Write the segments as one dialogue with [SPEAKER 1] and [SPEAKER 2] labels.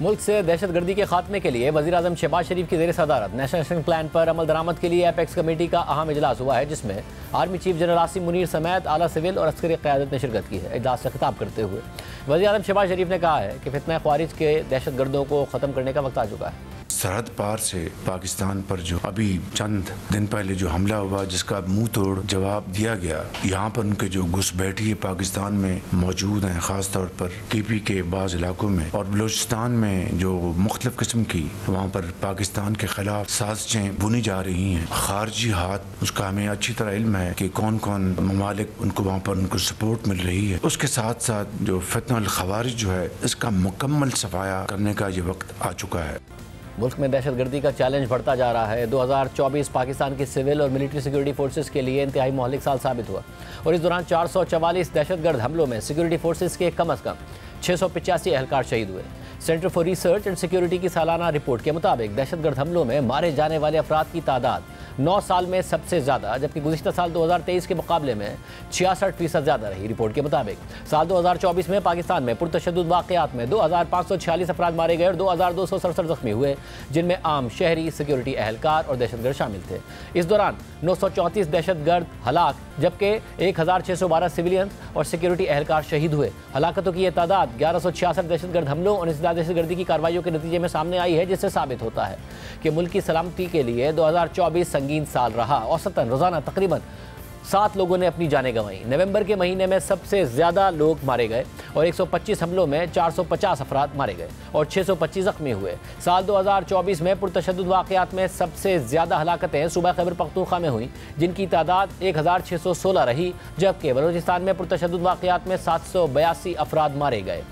[SPEAKER 1] मुल्क से दहशतगर्दी के खात्मे के लिए वज़ीर-ए-आज़म शहबाज शरीफ की ज़ेर सदारत नेशनल एक्शन प्लान पर अमल दरामद के लिए एपेक्स कमेटी का अहम इजलास हुआ है, जिसमें army chief general Asim Munir समेत आला सिविल और अस्करी क़यादत ने शिरकत की है। इजलास से खिताब करते हुए वज़ीर-ए-आज़म शहबाज शरीफ ने कहा है कि फितना ख्वारिज के दहशतगर्दों को ख़त्म करने का वक्त आ चुका है।
[SPEAKER 2] सरहद पार से पाकिस्तान पर जो अभी चंद दिन पहले जो हमला हुआ, जिसका मुंह तोड़ जवाब दिया गया, यहाँ पर उनके जो घुसपैठी पाकिस्तान में मौजूद हैं, ख़ास तौर पर टीपी के बाज़ इलाकों में और बलूचिस्तान में जो मुख्तलिफ किस्म की वहाँ पर पाकिस्तान के खिलाफ साजिशें बुनी जा रही हैं। खारजी हाथ, उसका हमें अच्छी तरह इल्म है कि कौन कौन ममालिक उनको वहाँ पर उनको सपोर्ट मिल रही है। उसके साथ साथ जो फितना ख़वारिज जो है, इसका मुकम्मल सफाया करने का ये वक्त आ चुका है।
[SPEAKER 1] मुल्क में दहशतगर्दी का चैलेंज बढ़ता जा रहा है। 2024 पाकिस्तान की सिविल और मिलिट्री सिक्योरिटी फोर्सेस के लिए इंतहाई मोहलिक साल साबित हुआ और इस दौरान 444 दहशतगर्द हमलों में सिक्योरिटी फोर्सेस के कम अज़ कम 685 एहलकार शहीद हुए। Centre for research and security की सालाना रिपोर्ट के मुताबिक दहशतगर्द हमलों में मारे जाने वाले अफराद की तादाद 9 साल में सबसे ज़्यादा, जबकि गुज़िश्ता साल 2023 के मुकाबले में 66% ज़्यादा रही। रिपोर्ट के मुताबिक साल 2024 में पाकिस्तान में पुरतशद्दुद वाक़यात में 2546 अफराद मारे गए और 2267 ज़ख्मी हुए, जिनमें आम, शहरी, सिक्योरिटी एहलकार और दहशतगर्द शामिल थे। इस दौरान 934 दहशतगर्द हलाक, जबकि 1612 सिविलियन और सिक्योरिटी एहलकार शहीद हुए। हलाकतों की यह तादाद 1166 दहशतगर्द हमलों और इंसदाद दहशतगर्दी की कार्रवाइयों के नतीजे में सामने आई है, जिससे साबित होता है कि मुल्क की सलामती के लिए 2024 संगीन साल रहा। औसतन रोज़ाना तकरीबन 7 लोगों ने अपनी जानें गंवाई। नवंबर के महीने में सबसे ज़्यादा लोग मारे गए और 125 हमलों में 450 अफराद मारे गए और 625 ज़ख्मी हुए। साल 2024 में पुरतशद्दुद वाक़यात में सबसे ज़्यादा हलाकतें सूबा खैबर पख्तूनख्वा में हुई, जिनकी तादाद 1616 रही, जबकि बलूचिस्तान में पुरतशद्दुद वाक़यात में 782 अफराद मारे गए।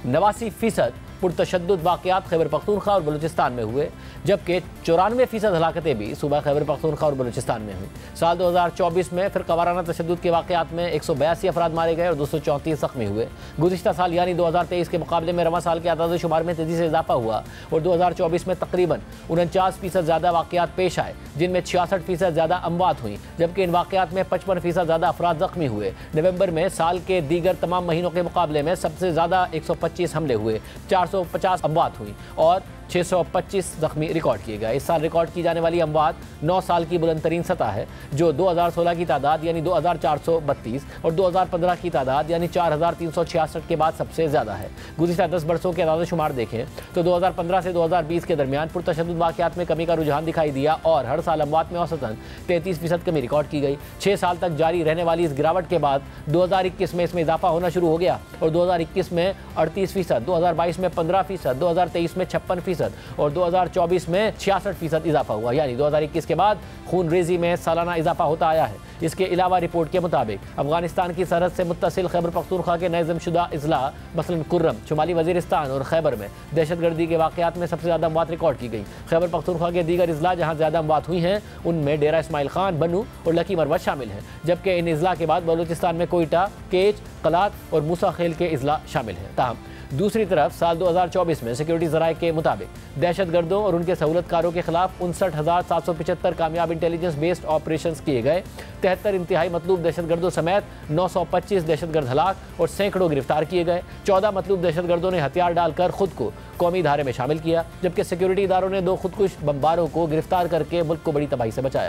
[SPEAKER 1] 89% पुरतशद्दुद वाक़यात खैबर पख्तूनख्वा और बलूचिस्तान में हुए, जबकि 94% हलाकतें भी सूबा खैबर पख्तूनख्वा और बलूचिस्तान में हुई। साल 2024 में फिर क़वाराना तशद्दुद के वाक़यात में 182 अफराद मारे गए और 234 ज़ख्मी हुए। गुज़िश्ता साल यानी 2023 के मुकाबले में रवां साल के आदाद शुमार में तेज़ी से इजाफा हुआ और 2024 में तकरीबन 49% ज़्यादा वाक़यात पेश आए, जिनमें 66% ज़्यादा अमवात हुई, जबकि इन वाक़यात में 55% ज़्यादा अफराद ज़ख्मी हुए। नवंबर में साल के दीगर तमाम महीनों के मुकाबले में सबसे ज़्यादा 125 हमले हुए, 450 अमवात हुई और 625 ज़ख्मी रिकॉर्ड किए गए। इस साल रिकॉर्ड की जाने वाली अमवात 9 साल की बुलंद तरीन सतह है, जो 2016 की तादाद यानी 2432 और 2015 की तादाद यानी 4366 के बाद सबसे ज़्यादा है। गुज़िश्ता 10 बरसों के आदाद शुमार देखें तो 2015 से 2020 के दरमियान पुरतशद्दुद वाक़यात में कमी का रुझान दिखाई दिया और हर साल अमवात में औसतन 33% कमी रिकॉर्ड की गई। 6 साल तक जारी रहने वाली इस गिरावट के बाद 2021 में इसमें इजाफा होना शुरू हो गया और 2021 में 38%, 2022 में 15%, 2023 में 56% और 2024 में 66% इजाफा हुआ, यानी 2021 के बाद खून रेजी में सालाना इजाफा होता आया है। इसके अलावा रिपोर्ट के मुताबिक अफगानिस्तान की सरहद से मुत्तसिल खैबर पख्तूनख्वा के नए ज़मशुदा अजला मसलन कुर्रम, शुमाली वज़ीरिस्तान और खैबर में दहशतगर्दी के वाक़यात में सबसे ज़्यादा अमवात रिकॉर्ड की गई। खैबर पख्तूनख्वा के दीगर अजला जहाँ ज़्यादा अमवात हुई हैं, उनमें डेरा इस्माइल खान, बनू और लकी मरवत शामिल हैं, जबकि इन अजला के बाद बलूचिस्तान में कोयटा, केच, कलात और मूसा खेल के अजला शामिल हैं। ताहम दूसरी तरफ साल 2024 में सिक्योरिटी ज़राए के मुताबिक दहशतगर्दों और उनके सहूलतकारों के खिलाफ 59,775 कामयाब इंटेलिजेंस बेस्ड ऑपरेशंस किए गए। 73 इंतहाई मतलूब दहशतगर्दों समेत 925 दहशतगर्द हलाक और सैकड़ों गिरफ्तार किए गए। 14 मतलूब दहशतगर्दों ने हथियार डालकर खुद को कौमी धारे में शामिल किया, जबकि सिक्योरिटी इदारों ने 2 खुदकुश बमबारों को गिरफ्तार करके मुल्क को बड़ी तबाही से बचाया।